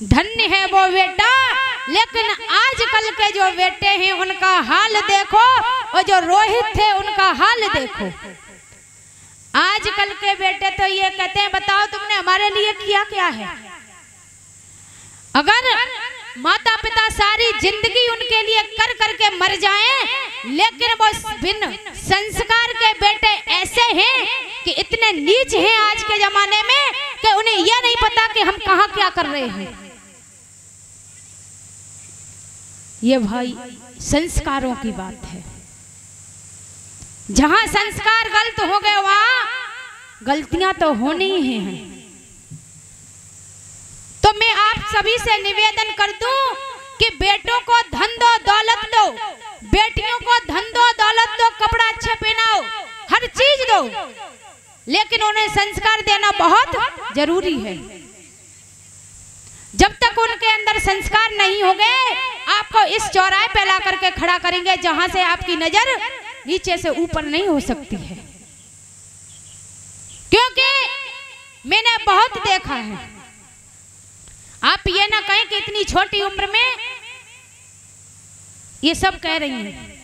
धन्य है वो बेटा। लेकिन आजकल के जो बेटे हैं उनका हाल देखो, और जो रोहित थे उनका हाल देखो। आजकल के बेटे तो ये कहते हैं बताओ तुमने हमारे लिए किया क्या है। अगर माता पिता सारी जिंदगी उनके लिए कर करके मर जाएं, लेकिन वो बिन संस्कार के बेटे ऐसे हैं कि इतने नीच हैं आज के जमाने में कि उन्हें यह नहीं पता कि हम कहाँ क्या कर रहे हैं। ये भाई संस्कारों की बात है। जहां संस्कार गलत हो गए वहां गलतियां तो होनी ही हैं। तो मैं आप सभी से निवेदन कर दूं कि बेटों को धन दो दौलत दो, बेटियों को धन दो दौलत दो, कपड़ा अच्छे पहनाओ, हर चीज दो, लेकिन उन्हें संस्कार देना बहुत जरूरी है। जब तक उनके अंदर संस्कार नहीं होंगे, आपको इस चौराहे पे ला करके खड़ा करेंगे जहां से आपकी नजर नीचे से ऊपर नहीं हो सकती है। क्योंकि मैंने बहुत देखा है। आप ये ना कहें कि इतनी छोटी उम्र में ये सब कह रही हैं।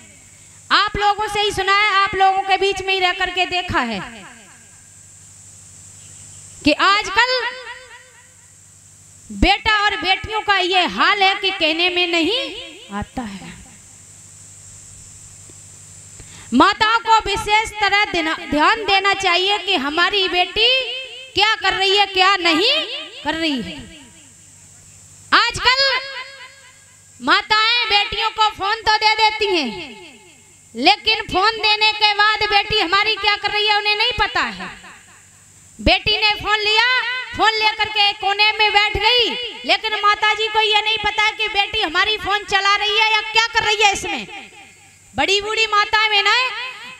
आप लोगों से ही सुना है, आप लोगों के बीच में ही रह करके देखा है कि आजकल बेटा और बेटियों का ये हाल है कि कहने में नहीं आता है। माताओं को विशेष तरह ध्यान देना चाहिए कि हमारी बेटी क्या कर रही है, क्या नहीं कर रही है। आजकल माताएं बेटियों को फोन तो दे देती हैं, लेकिन फोन देने के बाद बेटी हमारी क्या कर रही है उन्हें नहीं पता है। बेटी ने फोन लिया, फोन लेकर के कोने में बैठ गई, लेकिन माताजी को यह नहीं पता कि बेटी हमारी फोन चला रही है या क्या कर रही है इसमें। बड़ी बूढ़ी माताएं में ना,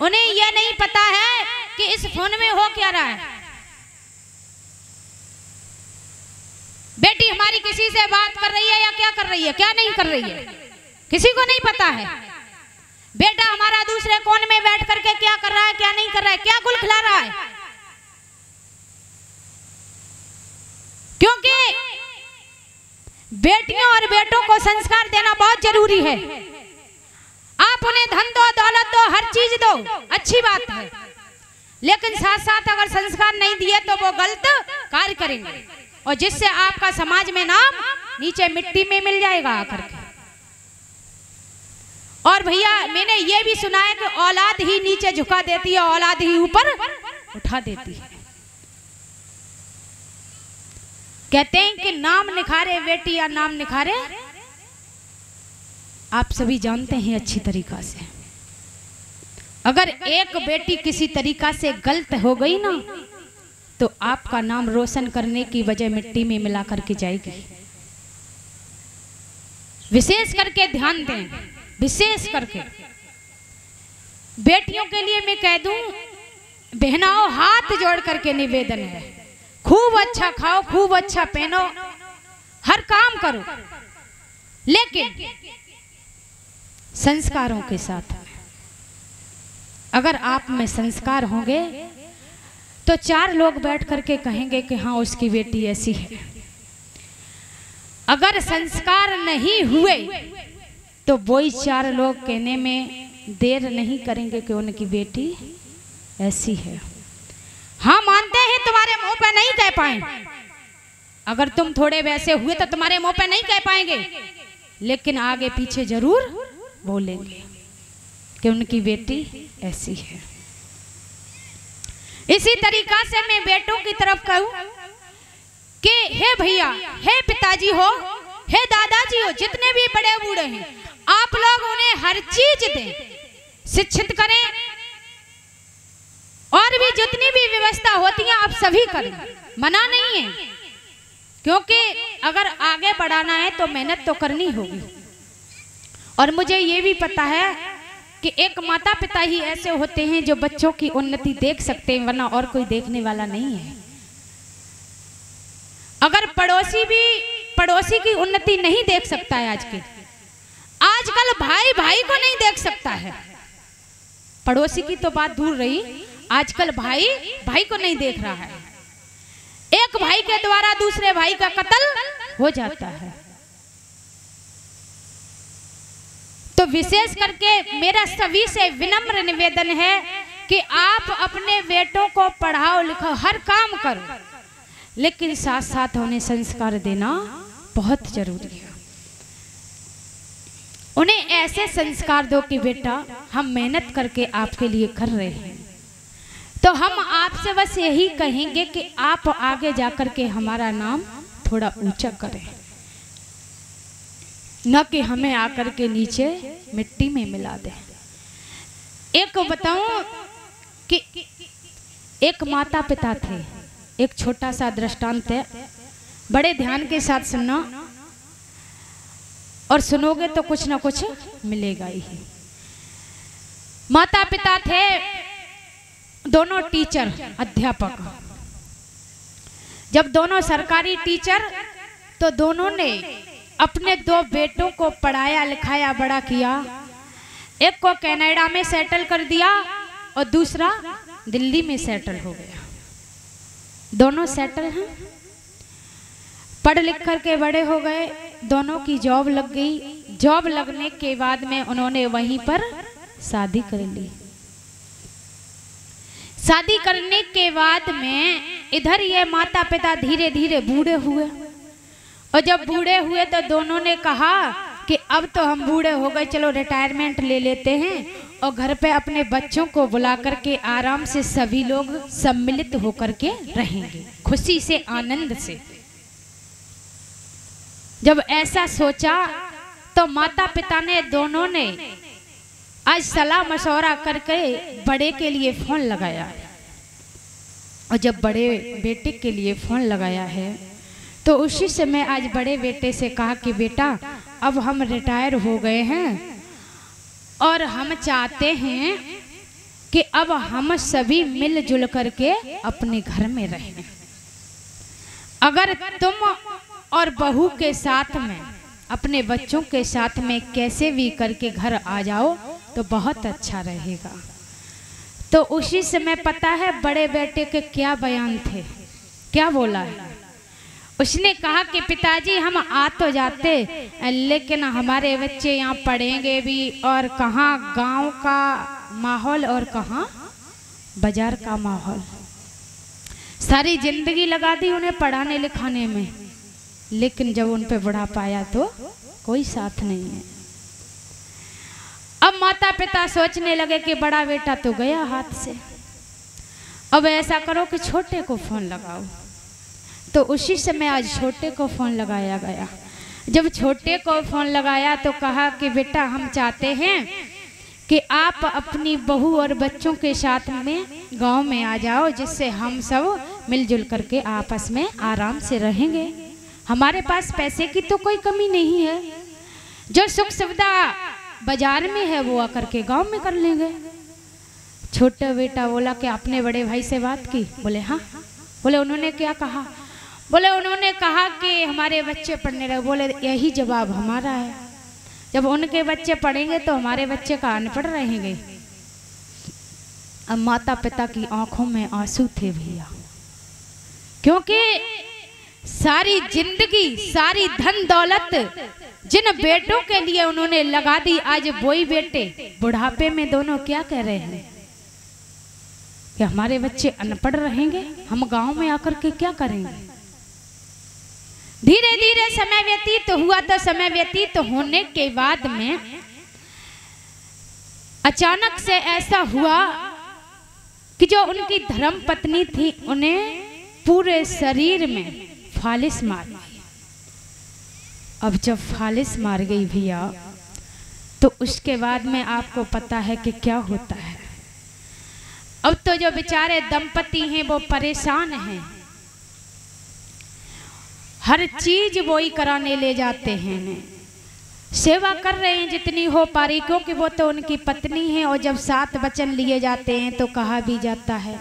उन्हें यह नहीं पता है कि इस फोन में हो क्या रहा है। बेटी हमारी किसी से बात कर रही है या क्या कर रही है, क्या नहीं कर रही है, किसी को नहीं पता है। बेटा हमारा दूसरे कोने में बैठ करके क्या कर रहा है, क्या नहीं कर रहा है, क्या गुल खिला रहा है। क्योंकि बेटियों और बेटों को संस्कार देना बहुत जरूरी है। आप उन्हें धन दो दौलत दो, हर चीज दो, अच्छी बात है, लेकिन साथ साथ अगर संस्कार नहीं दिए तो वो गलत कार्य करेंगे, और जिससे आपका समाज में नाम नीचे मिट्टी में मिल जाएगा आकर के। और भैया मैंने ये भी सुना है कि औलाद ही नीचे झुका देती है, औलाद ही ऊपर उठा देती है। कहते हैं कि नाम निखारे बेटी या नाम निखारे, आप सभी जानते हैं अच्छी तरीका से। अगर एक बेटी किसी तरीका से गलत हो गई ना, तो आपका नाम रोशन करने की वजह मिट्टी में मिला करके जाएगी। विशेष करके ध्यान दें, विशेष करके बेटियों के लिए मैं कह दूं, बहनाओं हाथ जोड़ करके निवेदन है, खूब अच्छा खाओ, खूब अच्छा पहनो, हर काम करो, लेकिन संस्कारों के साथ। अगर आप में संस्कार होंगे तो 4 लोग बैठ करके कहेंगे कि हाँ उसकी बेटी ऐसी है। अगर संस्कार नहीं हुए तो वही 4 लोग कहने में देर नहीं करेंगे कि उनकी बेटी ऐसी है। हाँ मानते हैं तुम्हारे मुंह पे नहीं कह पाए, अगर तुम थोड़े वैसे हुए तो तुम्हारे मुंह पे नहीं कह पाएंगे, लेकिन आगे पीछे जरूर बोलेंगे कि उनकी बेटी ऐसी है। इसी तरीका से मैं बेटों की तरफ कहूं कि हे भैया, हे पिताजी हो, हे दादाजी हो, जितने भी बड़े बूढ़े हैं, आप लोग उन्हें हर चीज दें, शिक्षित करें, और भी जितनी भी व्यवस्था होती है आप सभी करें, मना नहीं है। क्योंकि अगर आगे बढ़ाना है तो मेहनत तो करनी होगी। और मुझे ये भी पता है कि एक माता पिता ही ऐसे होते हैं जो बच्चों की उन्नति देख सकते हैं, वरना और कोई देखने वाला नहीं है। अगर पड़ोसी भी पड़ोसी की उन्नति नहीं देख सकता है, आजकल भाई भाई को नहीं देख सकता है। पड़ोसी की तो बात दूर रही, आजकल भाई भाई को नहीं देख रहा है। एक भाई के द्वारा दूसरे भाई का कत्ल हो जाता है। तो विशेष करके मेरा सभी से विनम्र निवेदन है कि आप अपने बेटों को पढ़ाओ लिखाओ, हर काम करो, लेकिन साथ साथ उन्हें संस्कार देना बहुत जरूरी है। उन्हें ऐसे संस्कार दो कि बेटा हम मेहनत करके आपके लिए कर रहे हैं। तो हम आपसे बस यही कहेंगे कि आप आगे जाकर के हमारा नाम थोड़ा ऊंचा करें, न कि हमें आकर के नीचे मिट्टी में मिला दें। एक बताऊं कि एक माता पिता थे, एक छोटा सा दृष्टांत है, बड़े ध्यान के साथ सुनना और सुनोगे तो कुछ ना कुछ मिलेगा ही। माता पिता थे दोनों टीचर, अध्यापक। जब दोनों सरकारी टीचर, तो दोनों ने अपने दो बेटों को पढ़ाया लिखाया बड़ा किया। एक को कनाडा में सेटल कर दिया और दूसरा दिल्ली में सेटल हो गया। दोनों सेटल हैं, पढ़ लिख करके बड़े हो गए, दोनों की जॉब लग गई। जॉब लगने के बाद में उन्होंने वहीं पर शादी कर ली। शादी करने के बाद में इधर ये माता पिता धीरे धीरे बूढ़े हुए, और जब बूढ़े हुए तो दोनों ने कहा कि अब तो हम बूढ़े हो गए, चलो रिटायरमेंट ले लेते हैं और घर पे अपने बच्चों को बुला करके आराम से सभी लोग सम्मिलित होकर के रहेंगे, खुशी से आनंद से। जब ऐसा सोचा तो माता पिता ने दोनों ने आज सलाह मशवरा करके बड़े के लिए फोन लगाया, और जब बड़े बेटे के लिए फोन लगाया है तो उसी समय आज बड़े बेटे से कहा कि बेटा अब हम रिटायर हो गए हैं और हम चाहते हैं कि अब हम सभी मिलजुल करके अपने घर में रहें। अगर तुम और बहू के साथ में अपने बच्चों के साथ में कैसे भी करके घर आ जाओ तो बहुत अच्छा रहेगा। तो उसी समय पता है बड़े बेटे के क्या बयान थे, क्या बोला है? उसने कहा कि पिताजी हम आ तो जाते, लेकिन हमारे बच्चे यहाँ पढ़ेंगे भी, और कहाँ गांव का माहौल और कहाँ बाजार का माहौल। सारी जिंदगी लगा दी उन्हें पढ़ाने लिखाने में, लेकिन जब उन पे बुढ़ापा आया तो कोई साथ नहीं है। अब माता पिता सोचने लगे कि बड़ा बेटा तो गया हाथ से, अब ऐसा करो कि छोटे को फोन लगाओ। तो उसी समय आज छोटे को फोन लगाया गया। जब छोटे को फोन लगाया तो कहा कि बेटा हम चाहते हैं कि आप अपनी बहू और बच्चों के साथ में गांव में आ जाओ, जिससे हम सब मिलजुल करके आपस में आराम से रहेंगे। हमारे पास पैसे की तो कोई कमी नहीं है, जो सुख सुविधा बाजार में है वो आकर के गांव में कर लेंगे। छोटा बेटा बोला कि आपने बड़े भाई से बात की? बोले हाँ। बोले उन्होंने क्या कहा? बोले उन्होंने कहा कि हमारे बच्चे पढ़ने लगे। बोले यही जवाब हमारा है, जब उनके बच्चे पढ़ेंगे तो हमारे बच्चे का अनपढ़ रहेंगे। अब माता पिता की आंखों में आंसू थे भैया, क्योंकि सारी जिंदगी सारी धन दौलत जिन बेटों के लिए उन्होंने लगा दी, आज वही बेटे बुढ़ापे में दोनों क्या कह रहे हैं कि हमारे बच्चे अनपढ़ रहेंगे, हम गांव में आकर के क्या करेंगे। धीरे धीरे समय व्यतीत हुआ, तो समय व्यतीत होने के बाद में अचानक से ऐसा हुआ कि जो उनकी धर्म पत्नी थी उन्हें पूरे शरीर में फालिस मार गई। अब जब फालिस मार गई भैया, तो उसके बाद में आपको पता है कि क्या होता है। अब तो जो बेचारे दंपति हैं वो परेशान हैं, हर चीज वो ही कराने ले जाते हैं, सेवा कर रहे हैं जितनी हो पा रही, क्योंकि वो तो उनकी पत्नी है। और जब 7 वचन लिए जाते हैं तो कहा भी जाता है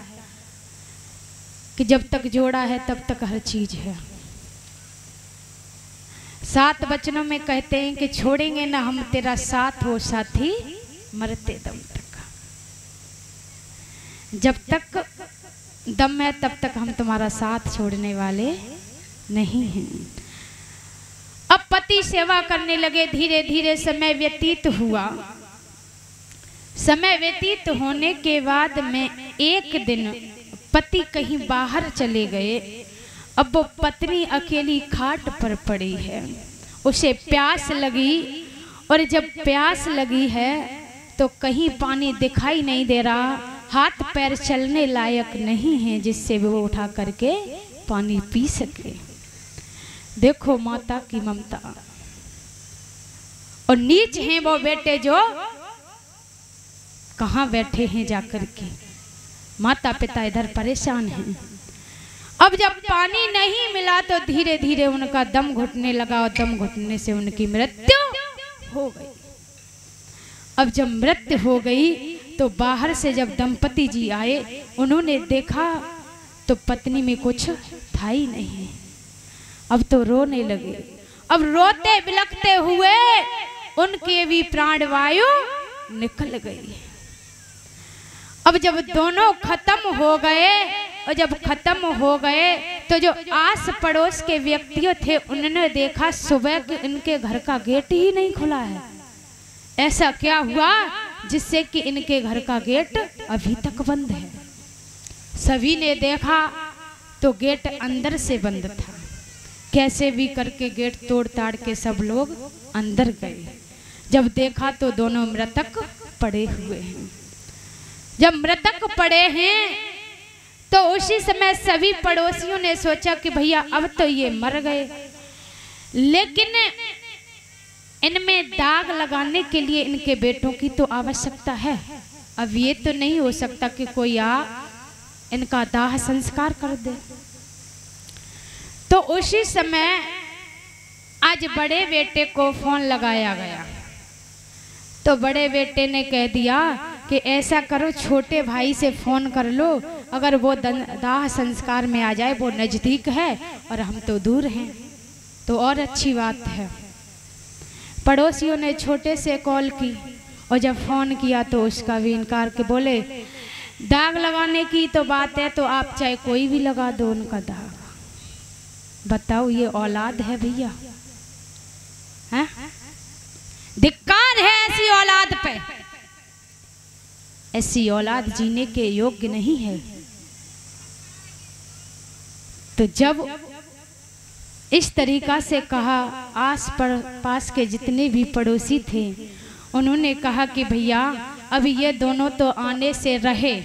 कि जब तक जोड़ा है तब तक हर चीज है। 7 वचनों में कहते हैं कि छोड़ेंगे ना हम तेरा साथ हो साथी मरते दम तक। जब तक दम है तब तक हम तुम्हारा साथ छोड़ने वाले नहीं हैं। पति सेवा करने लगे। धीरे धीरे समय व्यतीत हुआ। समय व्यतीत होने के बाद में एक दिन पति कहीं बाहर चले गए। अब वो पत्नी अकेली खाट पर पड़ी है, उसे प्यास लगी, और जब प्यास लगी है तो कहीं पानी दिखाई नहीं दे रहा, हाथ पैर चलने लायक नहीं है जिससे वो उठा करके पानी पी सके। देखो माता की ममता। और नीच हैं वो बेटे जो कहाँ बैठे हैं जाकर के, माता पिता इधर परेशान हैं। अब जब पानी नहीं मिला तो धीरे धीरे उनका दम घुटने लगा और दम घुटने से उनकी मृत्यु हो गई। अब जब मृत्यु हो गई तो बाहर से जब दंपति जी आए, उन्होंने देखा तो पत्नी में कुछ था ही नहीं। अब तो रोने लगे। अब रोते बिलखते हुए उनके भी प्राणवायु निकल गई। अब जब दोनों खत्म हो गए, और जब खत्म हो गए तो जो आस पड़ोस के व्यक्ति थे उन्होंने देखा सुबह के इनके घर का गेट ही नहीं खुला है। ऐसा क्या हुआ जिससे कि इनके घर का गेट अभी तक बंद है। सभी ने देखा तो गेट अंदर से बंद था। कैसे भी करके गेट तोड़ ताड़ के सब लोग अंदर गए। जब देखा तो दोनों मृतक पड़े हुए हैं। जब मृतक पड़े हैं तो उसी समय सभी पड़ोसियों ने सोचा कि भैया अब तो ये मर गए, लेकिन इनमें दाग लगाने के लिए इनके बेटों की तो आवश्यकता है। अब ये तो नहीं हो सकता कि कोई इनका दाह संस्कार कर दे। तो उसी समय आज बड़े बेटे को फोन लगाया गया। तो बड़े बेटे ने कह दिया कि ऐसा करो, छोटे भाई से फोन कर लो, अगर वो दाह संस्कार में आ जाए, वो नज़दीक है और हम तो दूर हैं, तो और अच्छी बात है। पड़ोसियों ने छोटे से कॉल की और जब फोन किया तो उसका भी इनकार के बोले दाग लगाने की तो बात है तो आप चाहे कोई भी लगा दो उनका दाग। बताओ ये औलाद है भैया, हैं? धिक्कार है ऐसी औलाद पे। ऐसी औलाद जीने के योग्य नहीं है। तो जब इस तरीका से कहा, आस पास के जितने भी पड़ोसी थे उन्होंने कहा कि भैया अब ये दोनों तो आने से रहे,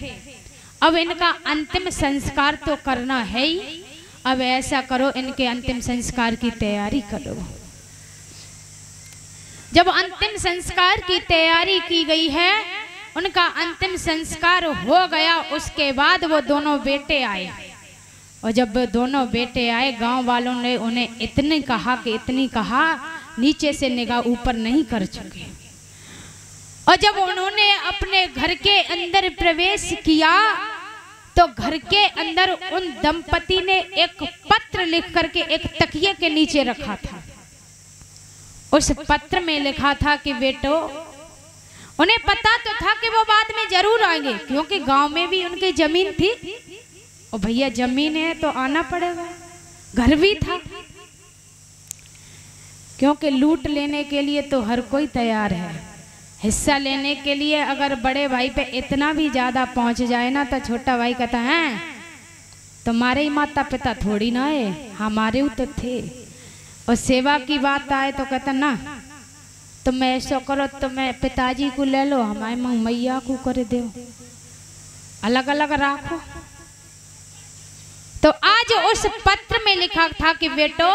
अब इनका अंतिम संस्कार तो करना है ही। अब ऐसा करो इनके अंतिम संस्कार की तैयारी करो। जब अंतिम संस्कार की तैयारी की गई है, उनका अंतिम संस्कार हो गया, उसके बाद वो दोनों बेटे आए। और जब दोनों बेटे आए, गांव वालों ने उन्हें इतनी कहा नीचे से निगाह ऊपर नहीं कर चुके। और जब उन्होंने अपने घर के अंदर प्रवेश किया तो घर के अंदर उन दंपति ने एक पत्र लिख करके एक तकिए के नीचे रखा था। उस पत्र में लिखा था कि बेटो, उन्हें पता तो था कि वो बाद में जरूर आएंगे, क्योंकि गांव में भी उनकी जमीन थी और भैया जमीन है तो आना पड़ेगा, घर भी था, क्योंकि लूट लेने के लिए तो हर कोई तैयार है। हिस्सा लेने के लिए अगर बड़े भाई पे इतना भी ज्यादा पहुंच जाए ना तो छोटा भाई कहता है तुम्हारे ही माता पिता थोड़ी ना है, हमारे तो थे। और सेवा की बात आए तो कहता ना तुम ऐसा करो, तुम्हें पिताजी को ले लो, हमारे मैया को कर दो, अलग अलग रखो। तो आज उस पत्र में लिखा था कि बेटो,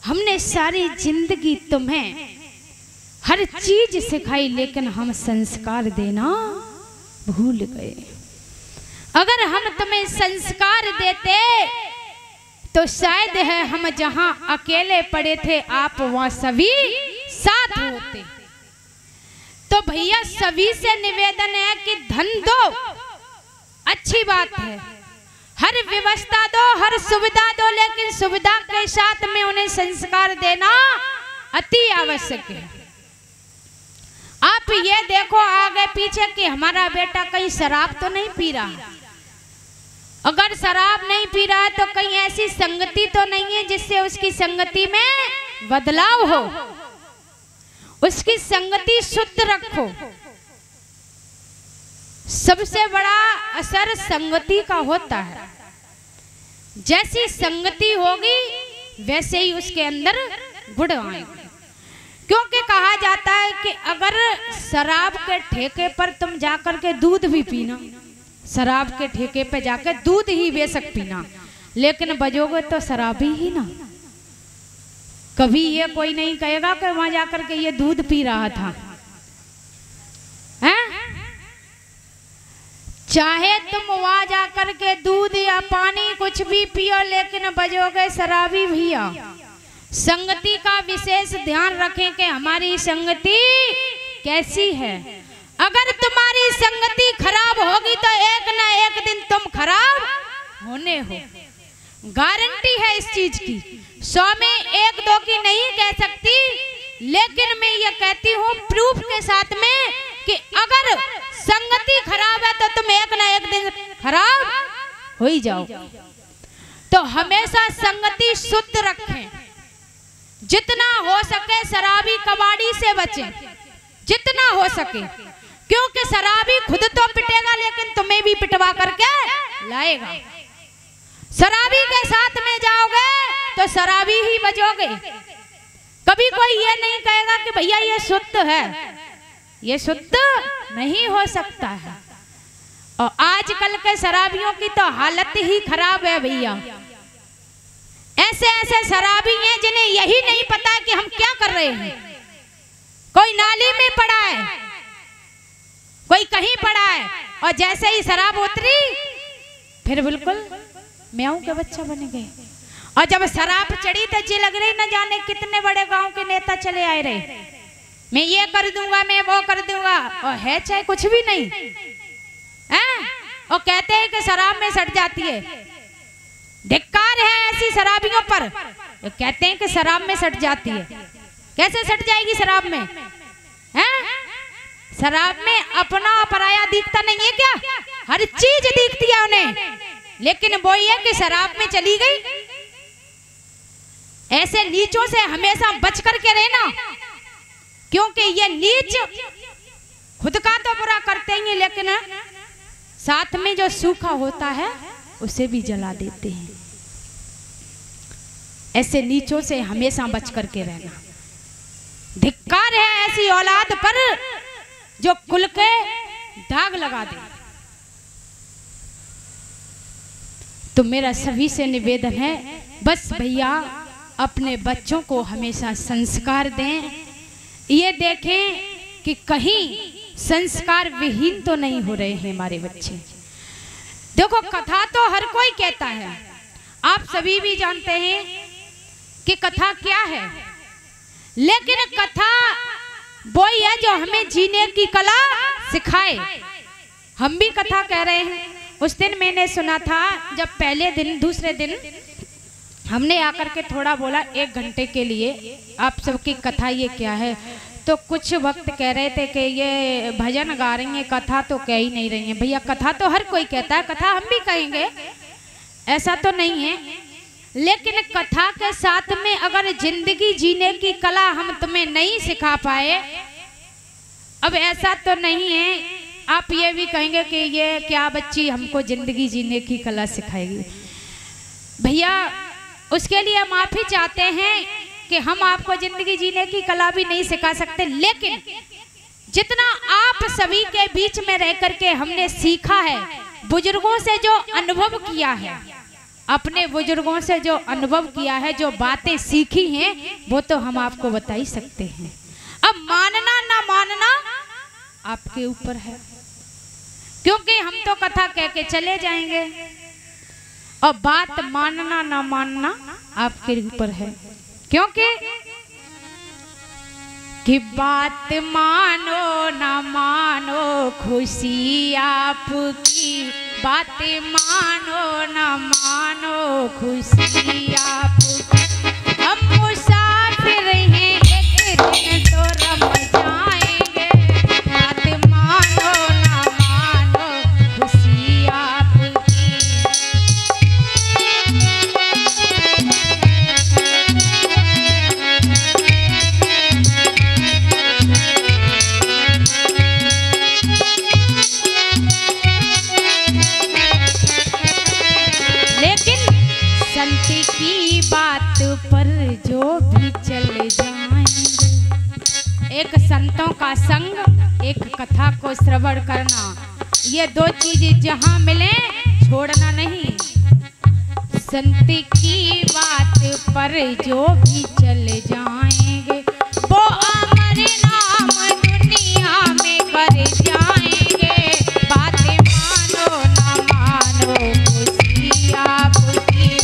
हमने सारी जिंदगी तुम्हें हर चीज सिखाई, लेकिन हम संस्कार देना भूल गए। अगर हम तुम्हें संस्कार देते तो शायद है हम जहां अकेले पड़े थे आप वहां सभी साथ होते। तो भैया सभी से निवेदन है कि धन दो, अच्छी बात है, हर व्यवस्था दो, हर सुविधा दो, लेकिन सुविधा के साथ में उन्हें संस्कार देना अति आवश्यक है। आप ये देखो आगे पीछे कि हमारा बेटा कहीं शराब तो नहीं पी रहा। अगर शराब नहीं पी रहा है तो कहीं ऐसी संगति तो नहीं है जिससे उसकी संगति में बदलाव हो, उसकी संगति शुद्ध रखो। सबसे बड़ा असर संगति का होता है। जैसी संगति होगी वैसे ही उसके अंदर गुण आएंगे। क्योंकि कहा जाता है कि अगर शराब के ठेके पर तुम जाकर के दूध भी पीना, शराब के ठेके पे जाकर दूध ही बेशक पीना, लेकिन बजोगे तो शराबी ही ना। कभी ये कोई नहीं कहेगा कि वहां जाकर के ये दूध पी रहा था, हैं? चाहे तुम वहां जाकर के दूध या पानी कुछ भी पियो, लेकिन बजोगे शराबी भैया। संगति का विशेष ध्यान रखें कि हमारी संगति कैसी है। अगर तुम्हारी संगति खराब होगी तो एक ना एक दिन तुम खराब होने हो, गारंटी है इस चीज की। 100 में 1-2 की नहीं कह सकती, लेकिन मैं ये कहती हूँ प्रूफ के साथ में कि अगर संगति खराब है तो तुम एक ना एक दिन खराब हो ही जाओ। तो हमेशा संगति शुद्ध रखें, जितना हो सके शराबी कबाड़ी से बचें, जितना हो सके। क्योंकि शराबी खुद तो पिटेगा लेकिन तुम्हें भी पिटवा करके लाएगा। शराबी के साथ में जाओगे तो शराबी ही बजोगे। कभी कोई ये नहीं कहेगा कि भैया ये शुद्ध है, ये शुद्ध नहीं हो सकता है। और आजकल के शराबियों की तो हालत ही खराब है भैया। ऐसे ऐसे शराबी हैं जिन्हें यही नहीं पता है कि हम क्या कर रहे हैं। कोई नाली में पड़ा है, कोई कहीं पड़ा है, और जैसे ही शराब उतरी फिर बिल्कुल म्याऊ के बच्चा बन गए। और जब शराब चढ़ी तो जी लग रही न जाने कितने बड़े गांव के नेता चले आए रहे, मैं ये कर दूंगा, मैं वो कर दूंगा, और है चाहे कुछ भी नहीं है। और कहते हैं कि शराब में सट जाती है। धिक्कार है ऐसी शराबियों पर। तो कहते हैं कि शराब में सट जाती है। कैसे सट जाएगी शराब में? हैं? शराब में अपना पराया दिखता नहीं है क्या? हर चीज दिखती है उन्हें, लेकिन वो ये कि शराब में चली गई। ऐसे नीचों से हमेशा बच करके रहना, क्योंकि ये नीच खुद का तो बुरा करते ही, लेकिन साथ में जो सूखा होता है उसे भी जला देते हैं। ऐसे नीचों से हमेशा बच करके रहना। धिक्कार है ऐसी औलाद पर जो कुल के दाग लगा दे। तो मेरा सभी से निवेदन है, बस भैया अपने बच्चों को हमेशा संस्कार दें। ये देखें कि कहीं संस्कार विहीन तो नहीं हो रहे हैं हमारे बच्चे। देखो, कथा तो हर कोई कहता है, आप सभी भी जानते हैं कि कथा क्या है, लेकिन कथा वो है जो हमें जीने की कला सिखाए। हम भी कथा कह रहे हैं। उस दिन मैंने सुना था, जब पहले दिन दूसरे दिन हमने आकर के थोड़ा बोला 1 घंटे के लिए आप सबकी कथा ये क्या है, तो कुछ वक्त कह रहे थे कि ये भजन गा रही हैं, कथा तो कह ही नहीं रही हैं। भैया कथा तो हर कोई कहता है, कथा हम भी कहेंगे, ऐसा तो नहीं है, लेकिन कथा के साथ में अगर जिंदगी जीने की कला हम तुम्हें नहीं सिखा पाए, अब ऐसा तो नहीं है आप ये भी कहेंगे कि ये क्या बच्ची हमको जिंदगी जीने की कला सिखाएगी। भैया उसके लिए माफी चाहते हैं कि हम आपको जिंदगी जीने की कला भी नहीं सिखा सकते, लेकिन जितना आप सभी के बीच में रह करके हमने सीखा है, बुजुर्गों से जो अनुभव किया है, अपने बुजुर्गों से जो अनुभव किया है, जो बातें सीखी हैं, वो तो हम आपको बता ही सकते हैं। अब मानना ना मानना आपके ऊपर है, क्योंकि हम तो कथा कह के चले जाएंगे और बात मानना ना मानना आपके ऊपर है। क्योंकि कि बात मानो ना मानो खुशी आपकी, बात मानो ना मानो खुशी आपकी। हम मुसाफिर हैं, एक दिन तो रम जाएंगे, बात मानो ना मानो खुशी आपकी। लेकिन संत की बात पर जो भी चले जाएंगे। एक संतों का संग, एक कथा को श्रवण करना, ये दो चीजें जहां मिले छोड़ना नहीं। संत की बात पर जो भी चले जाएंगे वो अमर नाम दुनिया में कर जाएंगे। बातें मानो ना मानो खुशी आपकी।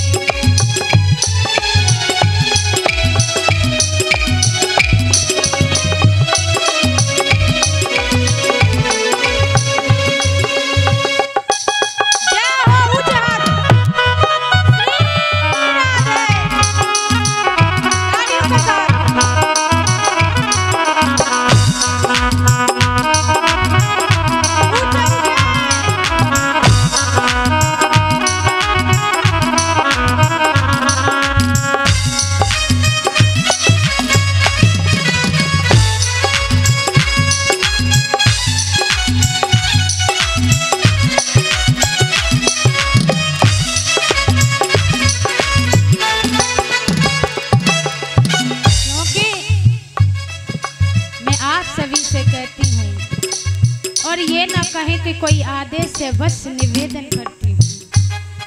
और ये ना कहें कि कोई आदेश से बस निवेदन करती हूँ।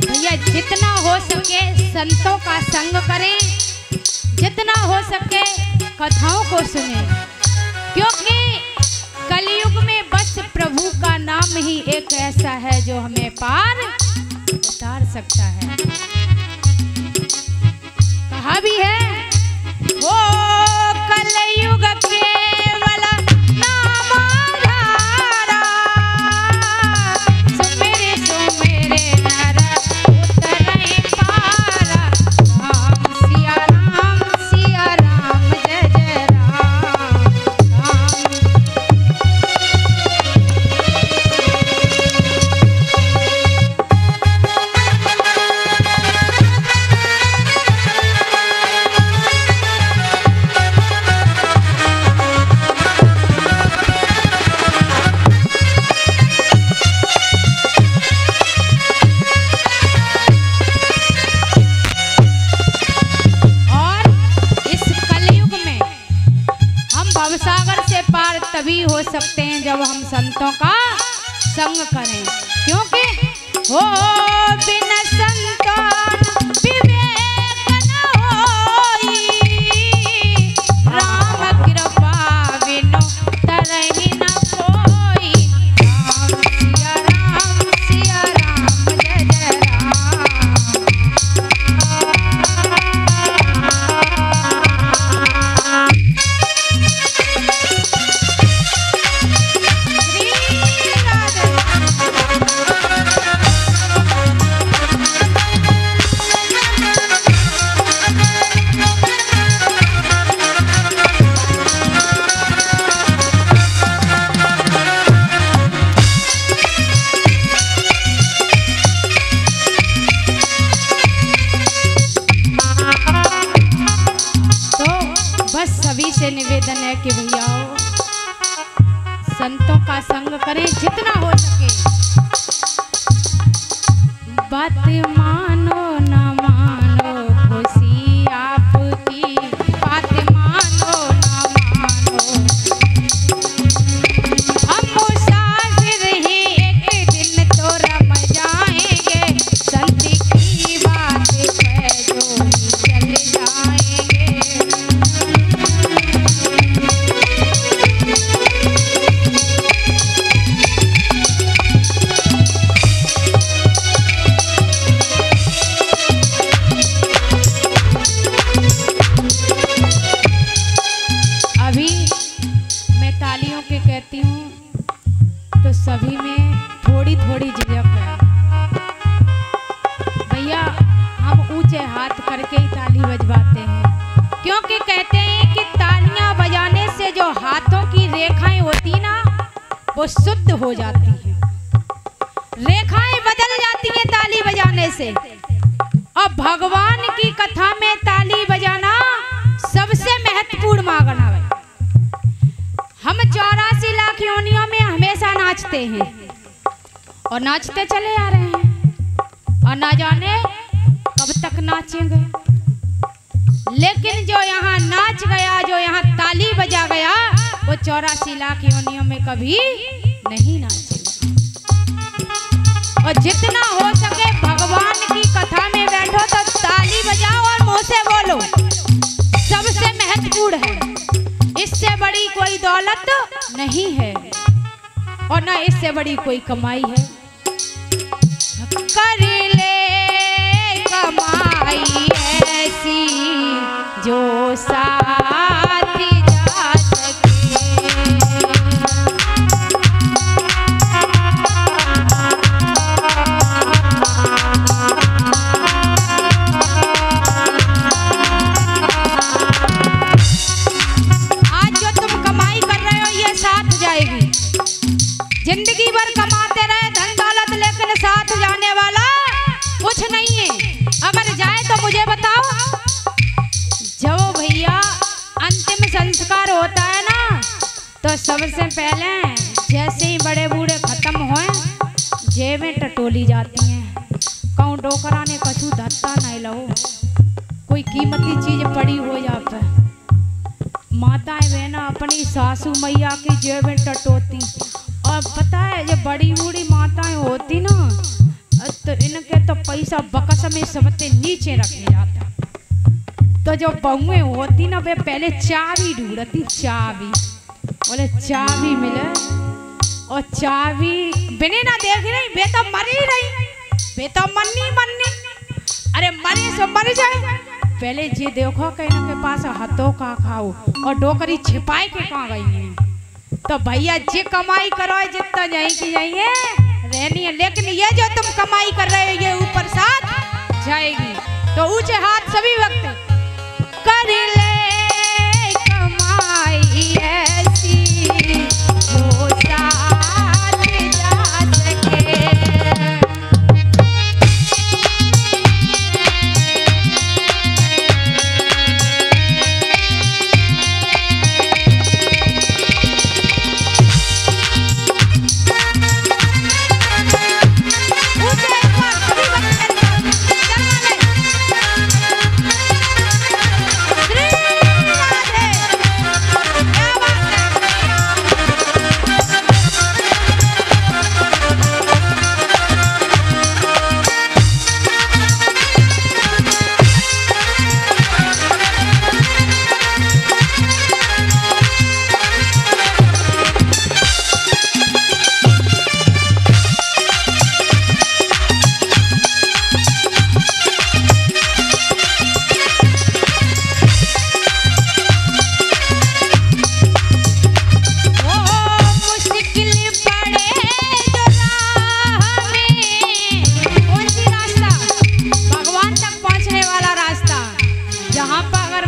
भैया जितना हो सके संतों का संग करें, जितना हो सके कथाओं को सुने, क्योंकि कलयुग में बस प्रभु का नाम ही एक ऐसा है जो हमें पार उतार सकता है। कहा भी है वो कलयुग केवल नाम आधारा, सुमेरे सुमेरे नर उतरे पारा। राम सिया राम जय जय राम राम। भवसागर से पार तभी हो सकते हैं जब हम संतों का संग करें, क्योंकि हो बिना संतन विवेक न होई। राम कृपा बिनु तरहि न कोई। राम सिया राम जय जय राम। सभी से निवेदन है कि भैया संतों का संग करें जितना हो सके। बात मानो ना मानो खुशी आपकी। बात मानो ना मानो हम मुसाफिर ही एक दिन तो रम जाएंगे। संत की बात पे जो भी चल जाएंगे। कहती हूँ तो सभी में थोड़ी थोड़ी झिझक है भैया। हम ऊंचे हाथ करके ही ताली बजवाते हैं, क्योंकि कहते हैं कि तालियां बजाने से जो हाथों की रेखाएं होती ना वो शुद्ध हो जाती हैं, रेखाएं बदल जाती हैं ताली बजाने से। और भगवान की कथा में ताली बजाना सबसे महत्वपूर्ण मागना है। हम 84 लाख योनियों में हमेशा नाचते हैं और नाचते चले आ रहे हैं, और ना जाने तक नाचेंगे, लेकिन जो यहाँ नाच गया, जो यहाँ ताली बजा गया, वो 84 लाख योनियों में कभी नहीं नाचेगा। और जितना हो सके भगवान की कथा में बैठो तो ताली बजाओ और मुंह से बोलो, सबसे महत्वपूर्ण है। इससे बड़ी कोई दौलत नहीं है और ना इससे बड़ी कोई कमाई है। कर ले कमाई ऐसी जो साथ जा सके। आज जो तुम कमाई कर रहे हो ये साथ जाएगी, जिंदगी भर कमाते रहे धन दौलत, लेकिन साथ जाने वाला कुछ नहीं है। अगर जाए तो मुझे बताओ। जब भैया अंतिम संस्कार होता है ना, तो सबसे पहले जैसे ही बड़े बूढ़े खत्म होए, जेबें टटोली जाती हैं। कहूँ डोकरा ने कछु धत्ता नहीं लो, कोई कीमती चीज पड़ी हो जा पे, माताएं बहना अपनी सासू मैया की जेबें टटोती। और पता है जब बड़ी बूढ़ी माताएं होती ना, तो इनके तो पैसा बकस में सबसे नीचे रखे जाता। तो जो बहुएं होती ना, वे पहले चाबी ढूंढती, चाबी बोले चाबी मिले, और चाबी बिने ना देख रही, वे तो मर ही रही, वे तो मरनी। अरे मरे से मर जाए, पहले जी देखो कि इनके पास हाथों का खाओ, और डोकरी छिपाए के कहाँ गई है। तो भैया जी कमाई करो जितना जाइए रहनी है, लेकिन ये जो तुम कमाई कर रहे हो ये ऊपर साथ जाएगी। तो ऊंचे हाथ सभी वक्त कर ले कमाई ऐसी जो साथ जा सके।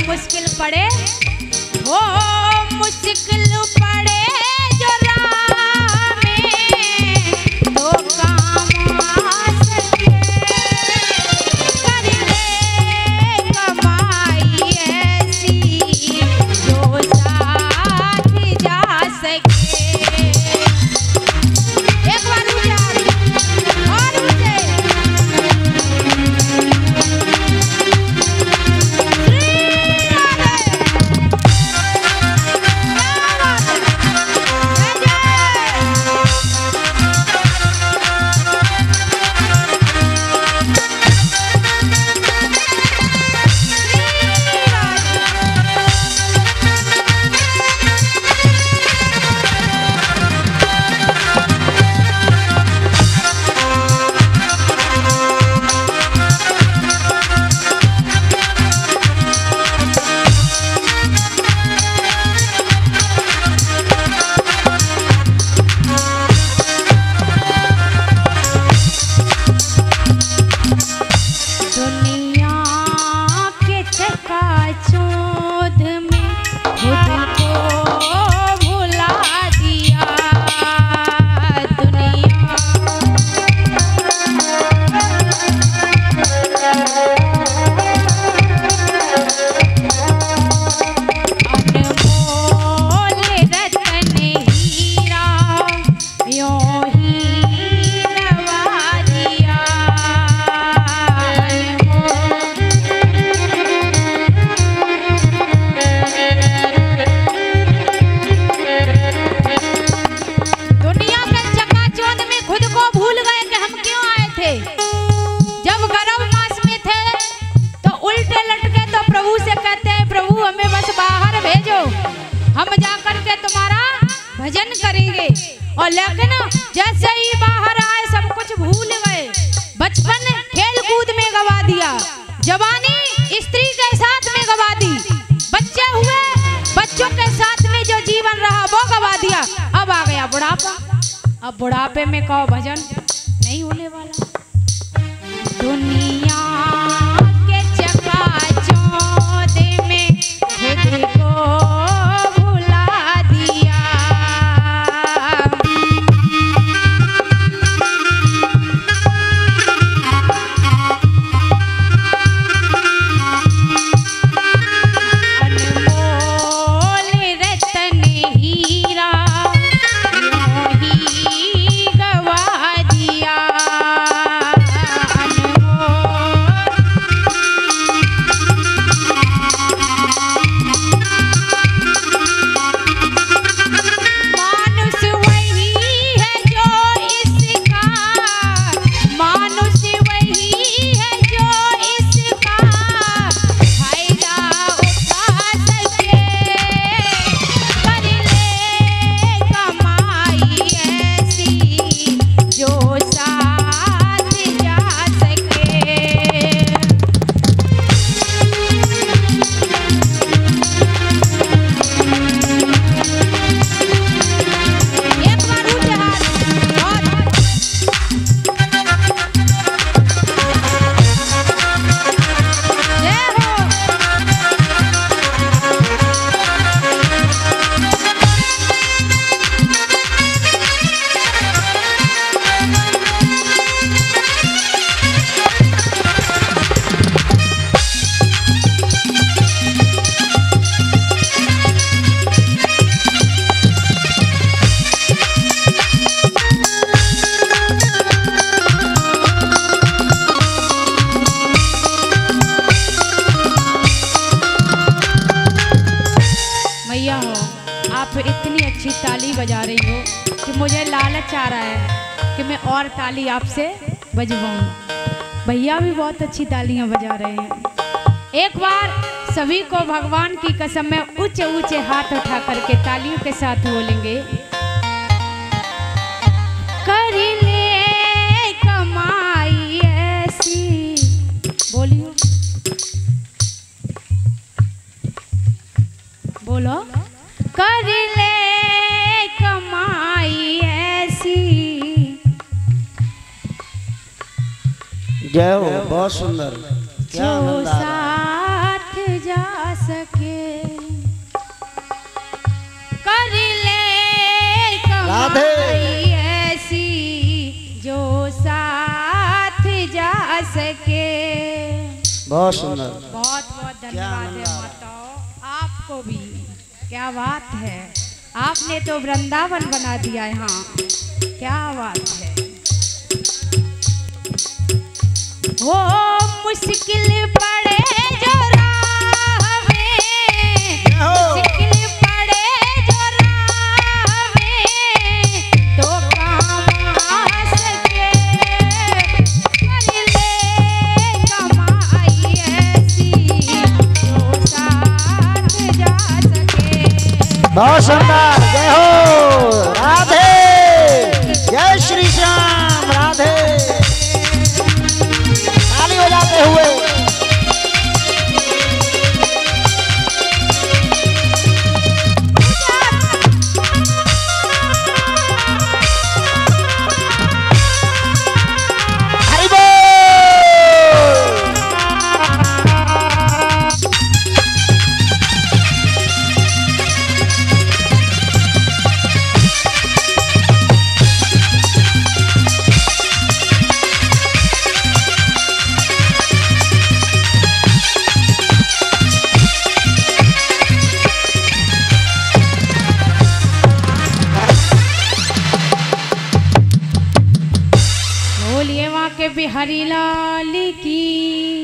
मुश्किल पड़े हो, मुश्किल पड़े जो राह में, तो काम आ सके। कर ले कमाई ऐसी जो साथ जा सके। एक बार और मुझे बैठो, हम जाकर के तुम्हारा भजन करेंगे। और लेकिन जैसे ही बाहर आए सब कुछ भूल गए, बचपन खेल कूद में गवा दिया, जवानी स्त्री के साथ में गवा दी, बच्चे हुए बच्चों के साथ में जो जीवन रहा वो गवा दिया। अब आ गया बुढ़ापा, अब बुढ़ापे में कहो भजन नहीं होने वाला। दुनिया के चकाचौंध में खुद को भुला दिया, अनमोल रतन हीरा यूं ही गवा दिया। आप इतनी अच्छी ताली बजा रही हो कि मुझे लालच आ रहा है कि मैं और ताली आपसे बजवाऊं। भैया भी बहुत अच्छी तालियां बजा रहे हैं। एक बार सभी को भगवान की कसम में ऊंचे ऊंचे हाथ उठा करके तालियों के साथ बोलेंगे, कर ले कमाई ऐसी, बोलियो बोलो, कर ले कमाई ऐसी। जय हो, बहुत सुंदर, क्या जो साथ जा सके, कर ले कमाई ऐसी जो साथ जा सके। बहुत सुंदर, बहुत बहुत धन्यवाद है माताओं, आपको भी। क्या बात है, आपने तो वृंदावन बना दिया यहाँ, क्या बात है। वो मुश्किल पड़े जो राह में, मुश्किल पड़े जो राह में, तो काम आ सके, कर ले कमाई ऐसी जो साथ जा सके। बहुत सुंदर, जय हो राधे, जय श्री श्याम राधे। ताली बजाते हुए हरि बोल। बिहारी लाल की